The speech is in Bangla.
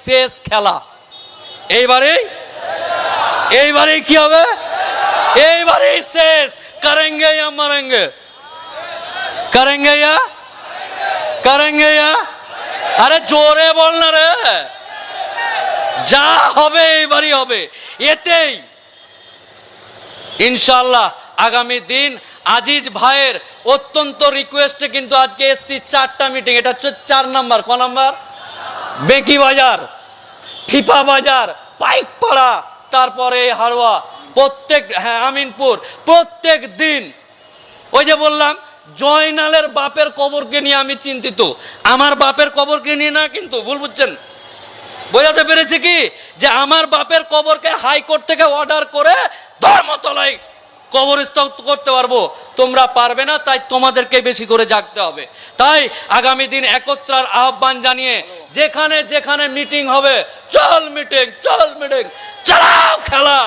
শেষ খেলা। এইবারেই কি হবে? এইবারেই শেষ। করেঙ্গে ইয়া মরেঙ্গে, করেঙ্গে ইয়া করেঙ্গে ইয়া। আরে জোরে বল না রে। যা হবে এইবারই হবে, এতেই ইনশাআল্লাহ আগামী দিন আজিজ ভাইয়ের অত্যন্ত রিকোয়েস্টে কিন্তু আজকে এসছি 4টা মিটিং। এটা হচ্ছে 4 নাম্বার। ক নাম্বার? বেকি বাজার, ফিফা বাজার, পাইকপাড়া, তারপরে হারোয়া, প্রত্যেক আমিনপুর, প্রত্যেক দিন। ওই যে বললাম জয়নালের বাপের কবরকে নিয়ে আমি চিন্তিত, আমার বাপের কবরকে নিয়ে না, কিন্তু ভুল বুঝছেন। বোঝাতে পেরেছি কি? যে আমার বাপের কবরকে হাইকোর্ট থেকে অর্ডার করে ধর্মতলায় কবরস্থ করতে পারবো, তোমরা পারবে না। তাই তোমাদেরকে বেশি করে জাগতে হবে। তাই আগামী দিন একত্রার আহ্বান জানিয়ে যেখানে যেখানে মিটিং হবে, চল মিটিং, চল মিটিং, চালাও খেলা।